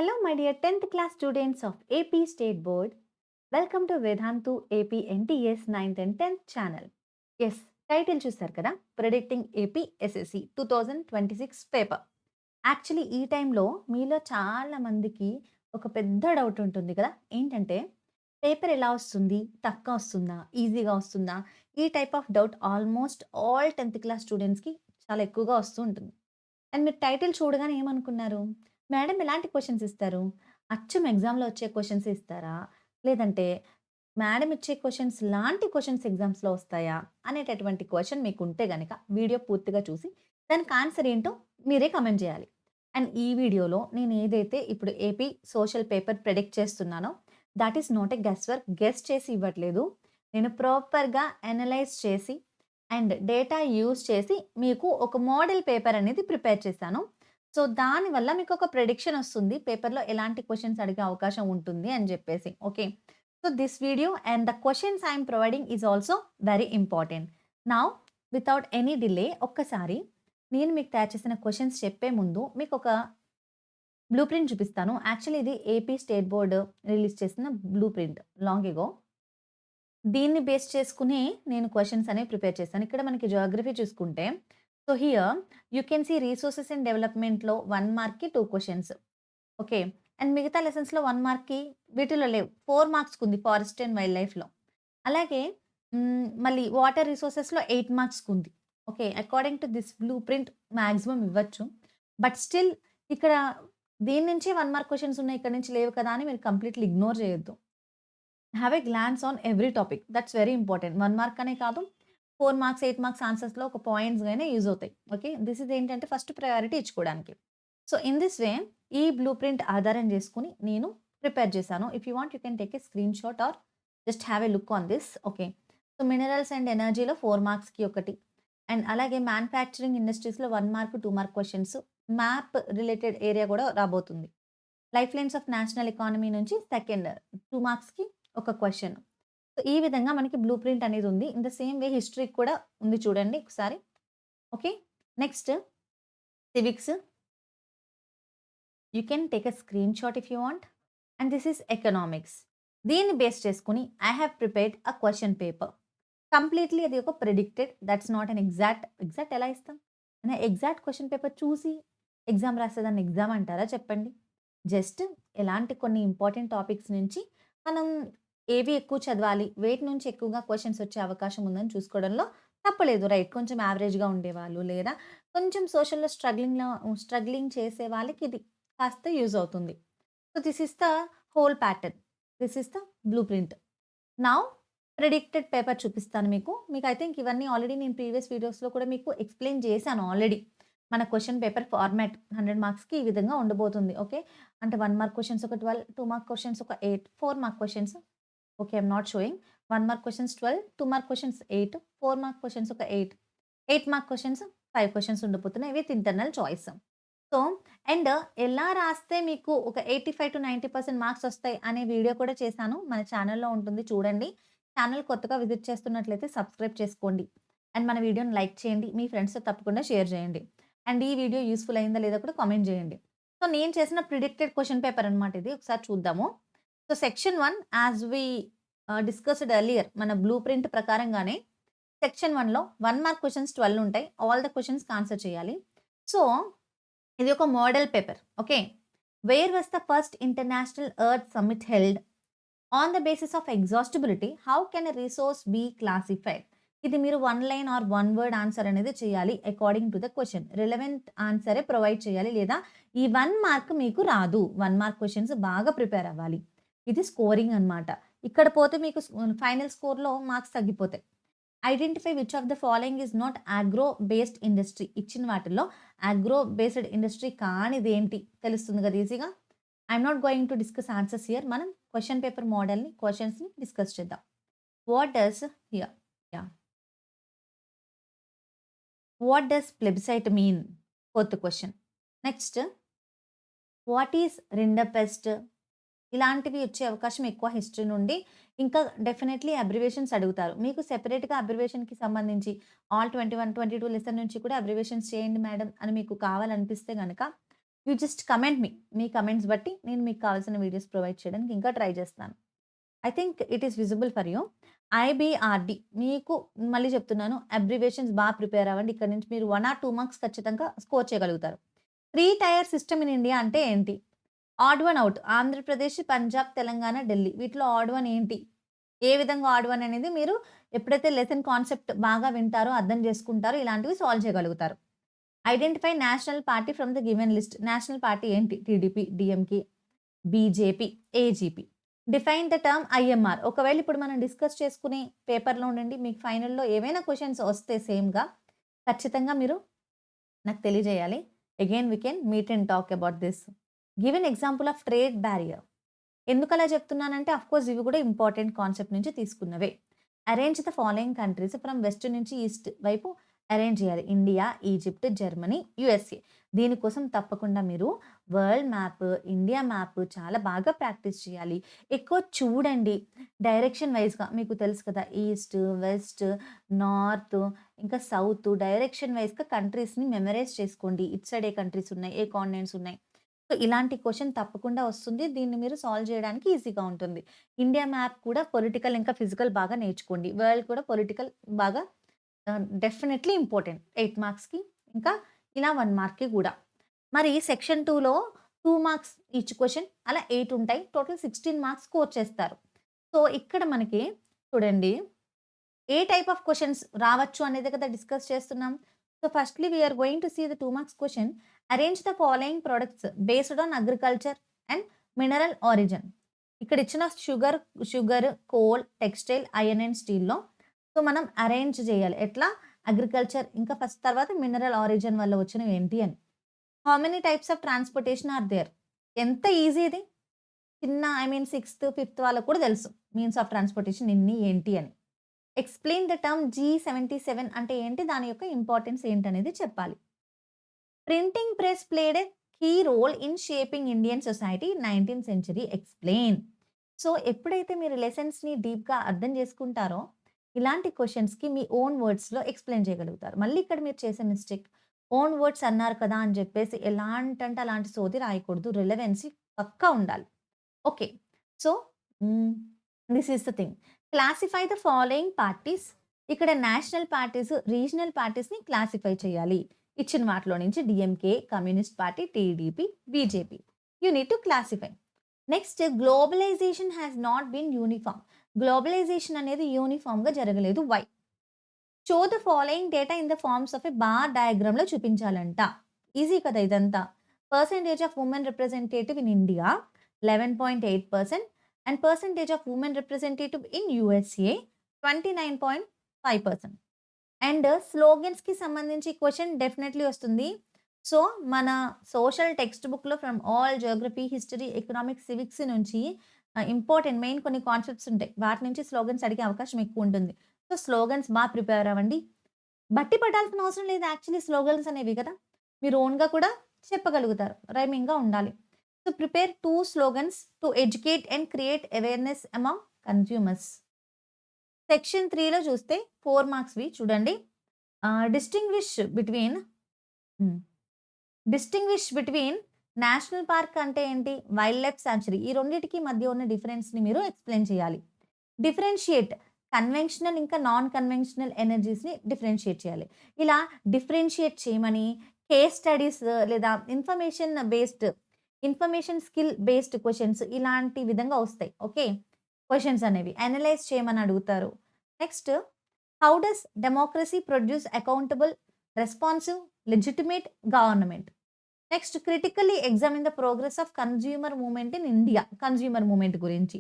Hello, my dear 10th class students of AP State Board. Welcome to Vedhantu AP NTS 9th and 10th channel. Yes, title చూసారు కదా, predicting AP SSC 2026 paper. Actually ఈ టైంలో మీలో చాలా మందికి ఒక పెద్ద డౌట్ ఉంటుంది కదా, ఏంటంటే పేపర్ ఎలా వస్తుంది, టఫ్గా వస్తుందా, ఈజీగా వస్తుందా? ఈ type of doubt almost all 10th class స్టూడెంట్స్కి చాలా ఎక్కువగా వస్తూ ఉంటుంది. అండ్ మీరు టైటిల్ చూడగానే ఏమనుకున్నారు? మేడం ఎలాంటి క్వెషన్స్ ఇస్తారు? అచ్చం ఎగ్జామ్‌లో వచ్చే క్వెషన్స్ ఇస్తారా? లేదంటే మేడం ఇచ్చే క్వెషన్స్ లాంటి క్వెషన్స్ ఎగ్జామ్స్‌లో వస్తాయా? అనేటటువంటి క్వెషన్ మీకుంటే గనక వీడియో పూర్తిగా చూసి దానికి ఆన్సర్ ఏంటో మీరే కామెంట్ చేయాలి. అండ్ ఈ వీడియోలో నేను ఏదైతే ఇప్పుడు ఏపీ సోషల్ పేపర్ ప్రెడిక్ట్ చేస్తున్నానో that is not a guess work. Guess చేసి ఇవ్వట్లేదు. నేను ప్రాపర్‌గా అనలైజ్ చేసి అండ్ డేటా యూజ్ చేసి మీకు ఒక మోడల్ పేపర్ అనేది ప్రిపేర్ చేశాను. సో, దానివల్ల మీకొక ప్రిడిక్షన్ ఒస్తుంది. పేపర్‌లో ఎలాంటి క్వెషన్స్ అడిగే అవకాశం ఉంటుంది అని జెప్పేసి. Okay. So, this video and the questions I am providing is also very important. Now without any delay ఒక్కసారి నేను మీకు తయారు చేసిన క్వెషన్స్ చెప్పే ముందు మీకొక బ్లూ ప్రింట్ చూపిస్తాను. యాక్చువల్లీ ఇది ఏపీ స్టేట్ బోర్డ్ రిలీజ్ చేసిన బ్లూ ప్రింట్ లాంగ్ ఎగో. దీన్ని బేస్ చేసుకుని నేను క్వెషన్స్ అనేవి ప్రిపేర్ చేశాను. ఇక్కడ మనకి జియోగ్రఫీ చూసుకుంటే, so here you can see resources and డెవలప్‌మెంట్‌లో 1 మార్క్‌కి 2 క్వెషన్స్. ఓకే. అండ్ మిగతా లెసన్స్‌లో 1 మార్క్‌కి వీటిలో లేవు. 4 మార్క్స్‌కుంది ఫారెస్ట్ అండ్ వైల్డ్ లైఫ్‌లో. అలాగే మళ్ళీ వాటర్ రిసోర్సెస్‌లో 8 మార్క్స్‌కుంది. Okay. According to this blueprint maximum ఇవ్వచ్చు. బట్ స్టిల్ ఇక్కడ దీని నుంచే 1 మార్క్ క్వెషన్స్ ఉన్నాయి. ఇక్కడ నుంచి లేవు కదా అని మీరు కంప్లీట్‌లీ ఇగ్నోర్ చేయొద్దు. Have a glance on every topic. That's very important. 1 mark అనే కాదు. 4 మార్క్స్, 8 మార్క్స్ ఆన్సర్స్‌లో ఒక పాయింట్స్‌గైనా యూజ్ అవుతాయి. ఓకే. దిస్ ఈజ్ ఏంటంటే ఫస్ట్ ప్రయారిటీ ఇచ్చుకోవడానికి. సో, ఇన్ దిస్ వే ఈ బ్లూ ప్రింట్ ఆధారం చేసుకొని నేను ప్రిపేర్ చేశాను. If you want you can take a screenshot or just have a look on this. Okay. So, minerals and ఎనర్జీలో 4 మార్క్స్‌కి ఒకటి. అండ్ అలాగే మ్యానుఫ్యాక్చరింగ్ ఇండస్ట్రీస్‌లో 1 mark, 2 mark questions. Map related area కూడా రాబోతుంది. Life lines of national economy నుంచి second 2 మార్క్స్‌కి ఒక క్వెషన్. సో, ఈ విధంగా మనకి బ్లూ ప్రింట్ అనేది ఉంది. In the same way history కూడా ఉంది చూడండి ఒకసారి. Okay. Next civics. You can take a screen shot if you want. And this is economics. దీన్ని బేస్ చేసుకొని I have prepared a question paper. Completely అది ఒక predicted. That's not an exact ఎలా ఇస్తాం? ఎగ్జాక్ట్ క్వెషన్ పేపర్ చూసి exam రాసేదాన్ని exam అంటారా చెప్పండి? Just ఎలాంటి కొన్ని ఇంపార్టెంట్ టాపిక్స్ నుంచి మనం ఏవి ఎక్కువ చదవాలి, వేటి నుంచి ఎక్కువగా క్వెషన్స్ వచ్చే అవకాశం ఉందని చూసుకోవడంలో తప్పులేదు. రైట్. కొంచెం యావరేజ్‌గా ఉండేవాళ్ళు లేదా కొంచెం సోషల్‌లో స్ట్రగ్లింగ్ చేసే వాళ్ళకి ఇది కాస్త యూజ్ అవుతుంది. So, this is the whole pattern. This is the blue print. Now predicted paper చూపిస్తాను మీకు. మీకు ఐ థింక్ ఇవన్నీ ఆల్రెడీ నేను ప్రీవియస్ వీడియోస్‌లో కూడా మీకు ఎక్స్‌ప్లెయిన్ చేశాను ఆల్రెడీ. మన క్వెషన్ పేపర్ ఫార్మాట్ 100 మార్క్స్‌కి ఈ విధంగా ఉండబోతుంది. ఓకే. అంటే 1 మార్క్ క్వెషన్స్ ఒక 12, 2 మార్క్ క్వెషన్స్ ఒక 8, 4 mark questions. Okay. I'm not showing. 1 mark questions 12, 2 mark questions 8, 4 mark questions ఒక 8, 8 మార్క్ క్వెషన్స్ 5 క్వెషన్స్ ఉండబోతున్నాయి with internal choice. So, and ఎలా రాస్తే మీకు ఒక 85-90% మార్క్స్ వస్తాయి అనే వీడియో కూడా చేశాను. మన ఛానెల్‌లో ఉంటుంది చూడండి. ఛానెల్ కొత్తగా విజిట్ చేస్తున్నట్లయితే సబ్స్క్రైబ్ చేసుకోండి. అండ్ మన వీడియోని లైక్ చేయండి. మీ ఫ్రెండ్స్‌తో తప్పకుండా షేర్ చేయండి. అండ్ ఈ వీడియో యూజ్‌ఫుల్ అయిందా లేదా కూడా కామెంట్ చేయండి. సో, నేను చేసిన ప్రిడిక్టెడ్ క్వెషన్ పేపర్ అన్నమాట ఇది. ఒకసారి చూద్దాము. So, section 1 as we discussed earlier మన బ్లూ ప్రింట్ ప్రకారంగానే సెక్షన్ 1లో 1 మార్క్ క్వెషన్స్ 12 ఉంటాయి. ఆల్ ద క్వెషన్స్‌కి ఆన్సర్ చేయాలి. సో, ఇది ఒక model paper. Okay. Where was the first international earth summit held? On the basis of exhaustibility how can a resource be classified? ఇది మీరు 1 line are 1 word answer అనేది చేయాలి according to the question. Relevant ఆన్సరే provide చేయాలి. లేదా ఈ 1 mark మీకు రాదు. 1 మార్క్ క్వెషన్స్ బాగా ప్రిపేర్ అవ్వాలి. ఇది స్కోరింగ్ అన్నమాట. ఇక్కడ పోతే మీకు ఫైనల్ స్కోర్‌లో మార్క్స్ తగ్గిపోతాయి. Identify which of the following is not agro based industry. ఇచ్చిన వాటిల్లో అగ్రో బేస్డ్ ఇండస్ట్రీ కానిదేంటి తెలుస్తుంది కదా ఈజీగా. I'm not going to discuss answers here. మనం క్వెషన్ పేపర్ మోడల్‌ని క్వెషన్స్‌ని డిస్కస్ చేద్దాం. What does here yeah! What does plebiscite mean? Fourth question. Next what is rinderpest? ఇలాంటివి వచ్చే అవకాశం ఎక్కువ హిస్టరీ నుండి. ఇంకా డెఫినైట్‌లీ అబ్రివియేషన్స్ అడుగుతారు. మీకు సెపరేట్‌గా అబ్రివియేషన్‌కి సంబంధించి ఆల్ 21, 22 లెసన్ నుంచి కూడా అబ్రివియేషన్స్ చేయండి మేడం అని మీకు కావాలనిపిస్తే గనక you just comment me. Me comments బట్టి నేను మీకు కావాల్సిన వీడియోస్ ప్రొవైడ్ చేయడానికి ఇంకా ట్రై చేస్తాను. I think it is visible for you. IBRD మీకు మళ్ళీ చెప్తున్నాను. అబ్రివియేషన్స్ ప్రిపేర్ అవ్వండి. ఇక్కడ నుంచి మీరు 1 ఆర్ 2 మార్క్స్ ఖచ్చితంగా స్కోర్ చేయగలుగుతారు. 3 టైర్ సిస్టమ్ ఇన్ ఇండియా అంటే ఏంటి? Odd one out. Andhra Pradesh, Punjab, Telangana, Delhi. వీటిలో ఆడ్ వన్ ఏంటి? ఏ విధంగా ఆడ్ వన్ అనేది మీరు ఎప్పుడైతే లెసన్ కాన్సెప్ట్ బాగా వింటారో, అర్థం చేసుకుంటారో ఇలాంటివి సాల్వ్ చేయగలుగుతారు. Identify national party from the given list. National party ఏంటి? TDP, DMK, BJP, AGP. Define the term IMR. ఒకవేళ ఇప్పుడు మనం డిస్కస్ చేసుకునే పేపర్‌లో నుండి మీకు ఫైనల్‌లో ఏవైనా క్వెషన్స్ వస్తే సేమ్‌గా ఖచ్చితంగా మీరు నాకు తెలియజేయాలి. Again we can meet and talk about this. Give an example of trade barrier. ఎందుకలా చెప్తున్నానంటే ఆఫ్‌కోర్స్ ఇవి కూడా ఇంపార్టెంట్ కాన్సెప్ట్ నుంచి తీసుకున్నవే. Arrange the following countries from west నుంచి ఈస్ట్ వైపు అరేంజ్ చేయాలి. India, Egypt, Germany, USA. దీనికోసం తప్పకుండా మీరు వరల్డ్ మ్యాప్, ఇండియా మ్యాప్ చాలా బాగా ప్రాక్టీస్ చేయాలి. ఎక్కువ చూడండి. డైరెక్షన్ వైస్‌గా మీకు తెలుసు కదా! ఈస్ట్, వెస్ట్, నార్త్ ఇంకా సౌత్ డైరెక్షన్ వైస్‌గా కంట్రీస్‌ని మెమరైజ్ చేసుకోండి. ఇటు సైడ్ ఏ కంట్రీస్ ఉన్నాయి? ఏ కాంటినెంట్స్ ఉన్నాయి? సో, ఇలాంటి క్వెషన్ తప్పకుండా వస్తుంది. దీన్ని మీరు సాల్వ్ చేయడానికి ఈజీగా ఉంటుంది. ఇండియా మ్యాప్ కూడా పొలిటికల్ ఇంకా ఫిజికల్ బాగా నేర్చుకోండి. వరల్డ్ కూడా పొలిటికల్ బాగా డెఫినైట్లీ ఇంపార్టెంట్. 8 మార్క్స్‌కి ఇంకా ఇలా 1 మార్క్‌కి గూడా. మరి సెక్షన్ 2లో 2 మార్క్స్ ఈచ్ క్వెషన్ అలా 8 ఉంటాయి. టోటల్ 16 మార్క్స్ స్కోర్ చేస్తారు. సో, ఇక్కడ మనకి చూడండి ఏ టైప్ ఆఫ్ క్వెషన్స్ రావచ్చు అనేది కదా డిస్కస్ చేస్తున్నాం. So, firstly we are going to see the 2 marks question. Arrange the following products based on agriculture and mineral origin. ఇక్కడ ఇచ్చిన sugar, coal, textile, iron and స్టీల్‌లో సో, మనం అరేంజ్ చేయాలి. ఎట్లా? అగ్రికల్చర్ ఇంకా ఫస్ట్ తర్వాత మినరల్ ఆరిజిన్ వల్ల వచ్చినవి ఏంటి అని. How many types of transportation are there? ఎంత ఈజీ ఇది. చిన్న ఐ మీన్ సిక్స్త్, ఫిఫ్త్ వాళ్ళకి కూడా తెలుసు. మీన్స్ ఆఫ్ ట్రాన్స్‌పోర్టేషన్ ఇన్ని ఏంటి అని. ఎక్స్‌ప్లెయిన్ ద టర్మ్ G77 అంటే ఏంటి? దాని యొక్క ఇంపార్టెన్స్ ఏంటనేది చెప్పాలి. Printing press played a key role in shaping Indian society 19th century. Explain. So, ఎప్పుడైతే మీరు లెసన్స్‌ని డీప్‌గా అర్థం చేసుకుంటారో, ఇలాంటి క్వెషన్స్‌కి మీ ఓన్ వర్డ్స్‌లో ఎక్స్‌ప్లెయిన్ చేయగలుగుతారు. మళ్ళీ ఇక్కడ మీరు చేసే మిస్టేక్ ఓన్ వర్డ్స్ అన్నారు కదా! అని చెప్పేసి ఎలాంటంటే అలాంటి సోది రాయకూడదు. రిలవెన్సీ పక్కా ఉండాలి. Okay. So, hmm. This is the thing. Classify the following parties. ఇక్కడ నేషనల్ పార్టీస్, రీజనల్ పార్టీస్‌ని క్లాసిఫై చేయాలి. ఇచ్చిన వాటిలో నుంచి DMK, communist party, TDP, BJP. You need to classify. Next globalisation has not been uniform. Globalisation అనేది యూనిఫార్మ్‌గా జరగలేదు. Why? Show the following data in the forms of a bar డయాగ్రామ్‌లో చూపించాలంట. ఈజీ కదా ఇదంతా. Percentage of women representative in India 11.8% and percentage of women representative in USA 29.5%. And స్లోగన్స్‌కి సంబంధించి question definitely వస్తుంది. సో, మన సోషల్ టెక్స్ట్ బుక్‌లో from all geography, history, economics, civics నుంచి ఇంపార్టెంట్ మెయిన్ కొన్ని కాన్సెప్ట్స్ ఉంటాయి. వాటి నుంచి స్లోగన్స్ అడిగే అవకాశం ఎక్కువ ఉంటుంది. సో, స్లోగన్స్ ప్రిపేర్ అవ్వండి. బట్టి పట్టాల్సిన అవసరం లేదు యాక్చువల్లీ స్లోగన్స్ అనేవి కదా! మీరు ఓన్‌గా కూడా చెప్పగలుగుతారు. రైమింగ్‌గా ఉండాలి. So, prepare 2 slogans to educate and create awareness among consumers. Section 3లో చూస్తే 4 మార్క్స్‌వి చూడండి. Distinguish between hmm. Distinguish between national park అంటే ఏంటి? Wild life sanctuary. ఈ రెండిటికి మధ్య ఉన్న డిఫరెన్స్‌ని మీరు ఎక్స్‌ప్లెయిన్ చేయాలి. డిఫరెన్షియేట్ కన్వెన్షనల్ ఇంకా నాన్ కన్వెన్షనల్ ఎనర్జీస్‌ని డిఫరెన్షియేట్ చేయాలి. ఇలా డిఫరెన్షియేట్ చేయమని కేస్ స్టడీస్ లేదా ఇన్ఫర్మేషన్ స్కిల్ బేస్డ్ క్వెషన్స్ ఇలాంటి విధంగా వస్తాయి. ఓకే. క్వెషన్స్ అనేవి అనలైజ్ చేయమని అడుగుతారు. Next how does democracy produce accountable, responsive, legitimate government. Next critically examine the progress of consumer movement in India. Consumer movement గురించి.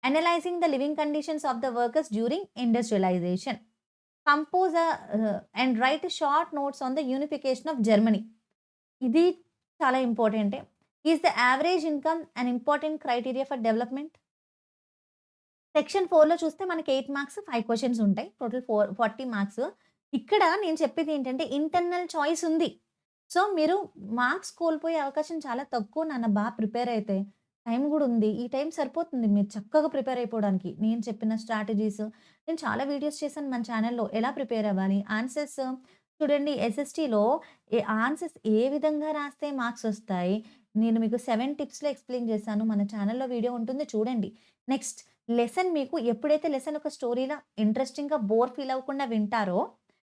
Analysing the living conditions of the workers during industrialisation. Compose and write short notes on the unification of Germany. ఇది చాలా ఇంపార్టెంటే. Is the average income an important criteria for development? Section 4లో చూస్తే మనకి 8 marks 5 questions ఉంటాయి. Total 40 marks. ఇక్కడ నేను చెప్పేదేంటంటే ఇంటర్నల్ చాయిస్ ఉంది. సో, మీరు మార్క్స్ కోల్పోయే అవకాశం చాలా తక్కువ నాన్న ప్రిపేర్ అయితే. టైం గూడా ఉంది. ఈ టైం సరిపోతుంది మీరు చక్కగా ప్రిపేర్ అయిపోవడానికి. నేను చెప్పిన స్ట్రాటజీస్ నేను చాలా వీడియోస్ చేశాను మన ఛానెల్‌లో. ఎలా ప్రిపేర్ అవ్వాలి? ఆన్సర్స్ చూడండి ఎస్ఎస్టీలో ఆన్సర్స్ ఏ విధంగా రాస్తే మార్క్స్ వస్తాయి. నేను మీకు 7 టిప్స్‌లో ఎక్స్‌ప్లెయిన్ చేశాను. మన ఛానెల్‌లో వీడియో ఉంటుంది చూడండి. నెక్స్ట్ లెసన్ మీకు ఎప్పుడైతే లెసన్ ఒక స్టోరీలా ఇంట్రెస్టింగ్‌గా బోర్ ఫీల్ అవ్వకుండా వింటారో,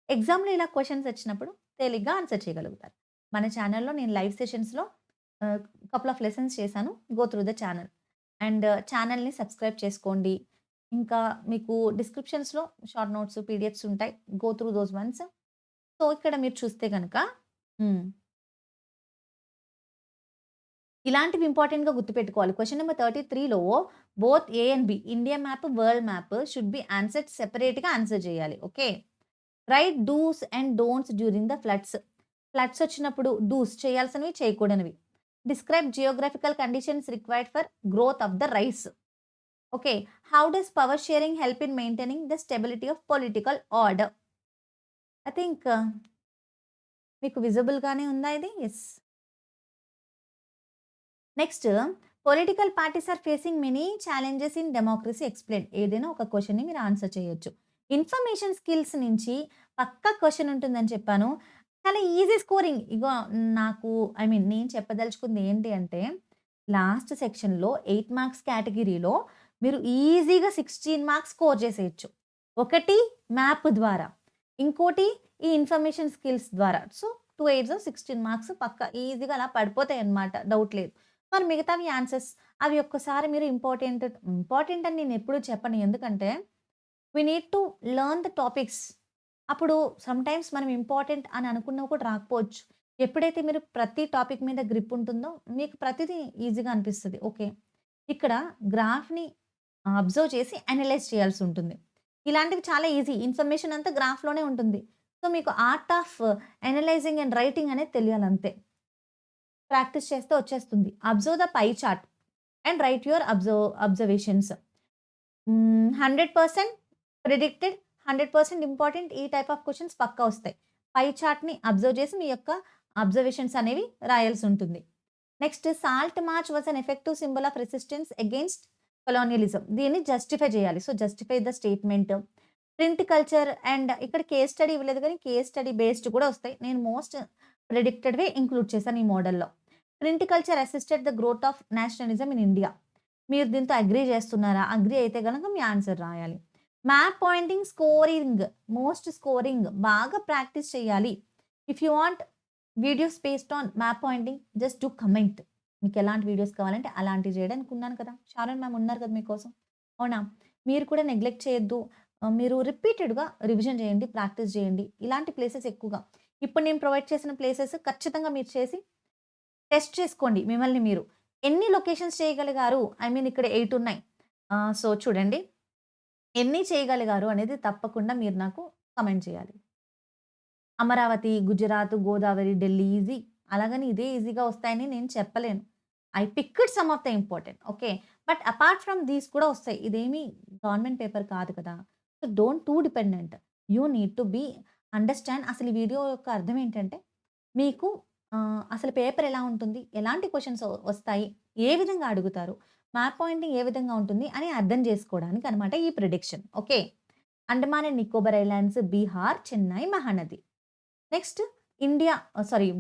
ఎగ్జామ్‌లో ఇలా క్వెషన్స్ వచ్చినప్పుడు తేలిగ్గా ఆన్సర్ చేయగలుగుతారు. మన ఛానెల్‌లో నేను లైవ్ సెషన్స్‌లో ఆహ్, కపుల్ ఆఫ్ లెసన్స్ చేశాను. Go through the channel. And ఛానెల్‌ని సబ్స్క్రైబ్ చేసుకోండి. ఇంకా మీకు డిస్క్రిప్షన్స్‌లో షార్ట్ నోట్స్, పీడిఎఫ్స్ ఉంటాయి. Go through those ones. So, ఇక్కడ మీరు చూస్తే గనక హ్మ్. ఇలాంటివి ఇంపార్టెంట్‌గా గుర్తుపెట్టుకోవాలి. క్వెషన్ నంబర్ 33లో both A and B India map, world map should be answered సెపరేట్‌గా ఆన్సర్ చేయాలి. Okay. Write dos and don'ts during the floods. Floods వచ్చినప్పుడు డూస్ చేయాల్సినవి, చేయకూడనివి. Describe geographical conditions required for growth of the rice. Okay. How does power sharing help in maintaining the stability of political order? I think మీకు విజిబుల్‌గానే ఉందా ఇది? Yes. Next political parties are facing many challenges in democracy explain. ఏదైనా ఒక క్వెషన్‌ని మీరు answer చేయొచ్చు. Information skills నుంచి పక్కా question ఉంటుందని చెప్పాను. చాలా ఈజీ స్కోరింగ్. ఇగో నాకు నేను చెప్పదలుచుకుంది ఏంటి అంటే, లాస్ట్ సెక్షన్‌లో 8 మార్క్స్ కేటగిరీలో మీరు ఈజీగా 16 మార్క్స్ స్కోర్ చేసేయొచ్చు. ఒకటి మ్యాప్ ద్వారా, ఇంకోటి ఈ ఇన్ఫర్మేషన్ స్కిల్స్ ద్వారా. సో, 2 8 16 మార్క్స్ పక్కా ఈజీగా అలా పడిపోతాయన్నమాట. డౌట్ లేదు. మరి మిగతావి ఆన్సర్స్ అవి ఒక్కసారి మీరు ఇంపార్టెంట్ అని నేనెప్పుడూ చెప్పను. ఎందుకంటే we need to learn the topics. అప్పుడు సమ్‌టైమ్స్ మనం ఇంపార్టెంట్ అని అనుకున్నవి కూడా రాకపోవచ్చు. ఎప్పుడైతే మీరు ప్రతి టాపిక్ మీద గ్రిప్ ఉంటుందో మీకు ప్రతిదీ ఈజీగా అనిపిస్తది. ఓకే. ఇక్కడ గ్రాఫ్‌ని అబ్జర్వ్ చేసి అనలైజ్ చేయాల్సుంటుంది. ఇలాంటివి చాలా ఈజీ. ఇన్ఫర్మేషన్ అంతా గ్రాఫ్‌లోనే ఉంటుంది. సో, మీకు art of analysing and writing అనేది తెలియాలంతే. ప్రాక్టీస్ చేస్తే వచ్చేస్తుంది. Observe the pie chart and write your observations. 100% predicted, 100% important ఈ టైప్ ఆఫ్ క్వెషన్స్ పక్కా వస్తాయి. పై చార్ట్‌ని అబ్జర్వ్ చేసి మీ యొక్క అబ్జర్వేషన్స్ అనేవి రాయాల్సుంటుంది. Next salt march was an effective symbol of resistance against colonialism. దీన్ని జస్టిఫై చేయాలి. So, justify the statement. Print culture and ఇక్కడ కేస్ స్టడీ ఇవ్వలేదు గానీ, కేస్ స్టడీ బేస్డ్ కూడా వస్తాయి. నేను మోస్ట్ ప్రిడిక్టెడ్‌వే ఇంక్లూడ్ చేశాను ఈ మోడల్‌లో. Print culture assisted the growth of nationalism in India. మీరు దీంతో అగ్రీ చేస్తున్నారా? అగ్రీ అయితే గనక మీ ఆన్సర్ రాయాలి. Map pointing, scoring, most scoring బాగా ప్రాక్టీస్ చేయాలి. If you want videos based on map pointing just do comment. మీకెలాంటి వీడియోస్ కావాలంటే అలాంటివి చేయడానికి ఉన్నాను కదా! షారోన్ మ్యామ్ ఉన్నారు కదా మీకోసం. అవునా? మీరు కూడా నెగ్లెక్ట్ చేయొద్దు. మీరు రిపీటెడ్‌గా రివిజన్ చేయండి, ప్రాక్టీస్ చేయండి. ఇలాంటి ప్లేసెస్ ఎక్కువగా. ఇప్పుడు నేను ప్రొవైడ్ చేసిన ప్లేసెస్ ఖచ్చితంగా మీరు చేసి టెస్ట్ చేసుకోండి మిమ్మల్ని మీరు. ఎన్ని లొకేషన్స్ చేయగలిగారు? ఇక్కడ 8 ఉన్నాయి. సో, చూడండి. ఎన్ని చేయగలిగారు అనేది తప్పకుండా మీరు నాకు కామెంట్ చేయాలి. అమరావతి, గుజరాత్, గోదావరి, ఢిల్లీ ఈజీ. అలాగని ఇదే ఈజీగా వస్తాయని నేను చెప్పలేను. I picked some of the important. Okay. But apart from these కూడా వస్తాయి. ఇదేమి గవర్నమెంట్ పేపర్ కాదు కదా! So, don't too dependent. You need to be understand. అసలు ఈ వీడియో యొక్క అర్థం ఏంటంటే, మీకు అసలు పేపర్ ఎలా ఉంటుంది? ఎలాంటి క్వెషన్స్ వస్తాయి? ఏ విధంగా అడుగుతారు? మ్యాప్ పాయింటింగ్ ఏ విధంగా ఉంటుంది? అని అర్థం చేసుకోవడానికి అన్నమాట ఈ prediction. Okay. Andaman and Nicobar Islands, Bihar, Chennai, Mahanadi. Next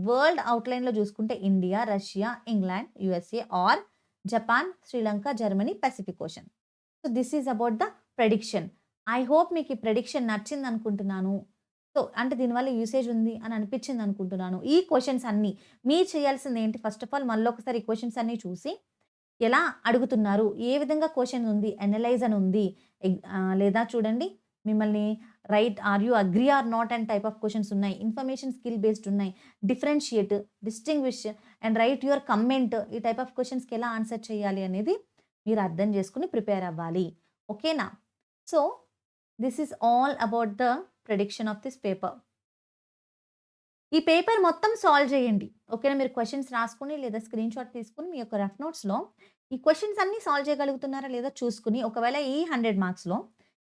world ఔట్‌లైన్‌లో చూసుకుంటే India, Russia, England, USA or Japan, Sri Lanka, Germany, Pacific ocean. So, this is about the prediction. I hope మీకు ఈ ప్రెడిక్షన్ నచ్చిందనుకుంటున్నాను. సో, అంటే దీనివల్ల యూసేజ్ ఉంది అని అనిపించిందనుకుంటున్నాను. ఈ క్వెషన్స్ అన్నీ మీరు చేయాల్సిందేంటి ఫస్ట్ ఆఫ్ ఆల్ మళ్ళొకసారి ఈ క్వెషన్స్ అన్నీ చూసి ఎలా అడుగుతున్నారు? ఏ విధంగా క్వెషన్ ఉంది? అనలైజ్ అని ఉంది. లేదా చూడండి మిమ్మల్ని are you agree or not and type of questions ఉన్నాయి. ఇన్ఫర్మేషన్ స్కిల్ బేస్డ్ ఉన్నాయి. Differentiate, distinguish and write your comment ఈ టైప్ ఆఫ్ క్వెషన్స్‌కి ఎలా ఆన్సర్ చేయాలి అనేది మీరు అర్థం చేసుకొని ప్రిపేర్ అవ్వాలి. ఓకేనా? So, this is all about the prediction of this paper. ఈ పేపర్ మొత్తం సాల్వ్ చేయండి. ఓకేనా? మీరు క్వెషన్స్ రాసుకొని లేదా స్క్రీన్‌షాట్ తీసుకొని మీ యొక్క రఫ్ నోట్స్‌లో ఈ క్వెషన్స్ అన్నీ సాల్వ్ చేయగలుగుతున్నారా లేదా చూసుకొని ఒకవేళ ఈ 100 మార్క్స్‌లో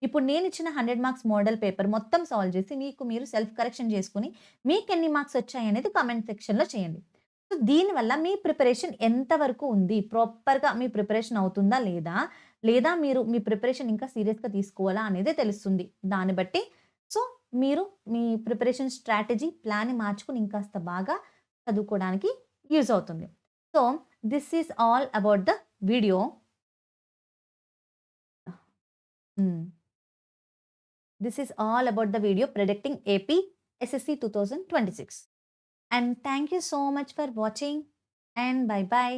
ఇప్పుడు నేనిచ్చిన 100 మార్క్స్ మోడల్ పేపర్ మొత్తం సాల్వ్ చేసి మీకు మీరు సెల్ఫ్ కరెక్షన్ చేసుకొని మీకెన్ని మార్క్స్ వచ్చాయనేది కామెంట్ సెక్షన్‌లో చేయండి. సో, దీనివల్ల మీ ప్రిపరేషన్ ఎంత వరకు ఉంది? ప్రాపర్‌గా మీ ప్రిపరేషన్ అవుతుందా లేదా? లేదా మీరు మీ ప్రిపరేషన్ ఇంకా సీరియస్‌గా తీసుకోవాలా అనేది తెలుస్తుంది. దాన్ని బట్టి సో, మీరు మీ ప్రిపరేషన్ స్ట్రాటజీ ప్లాన్‌ని మార్చుకొని ఇంకాస్త బాగా చదువుకోవడానికి యూజ్ అవుతుంది. So, this is all about the video. Hmm. This is all about the video predicting AP SSC 2026. And thank you so much for watching, and bye bye.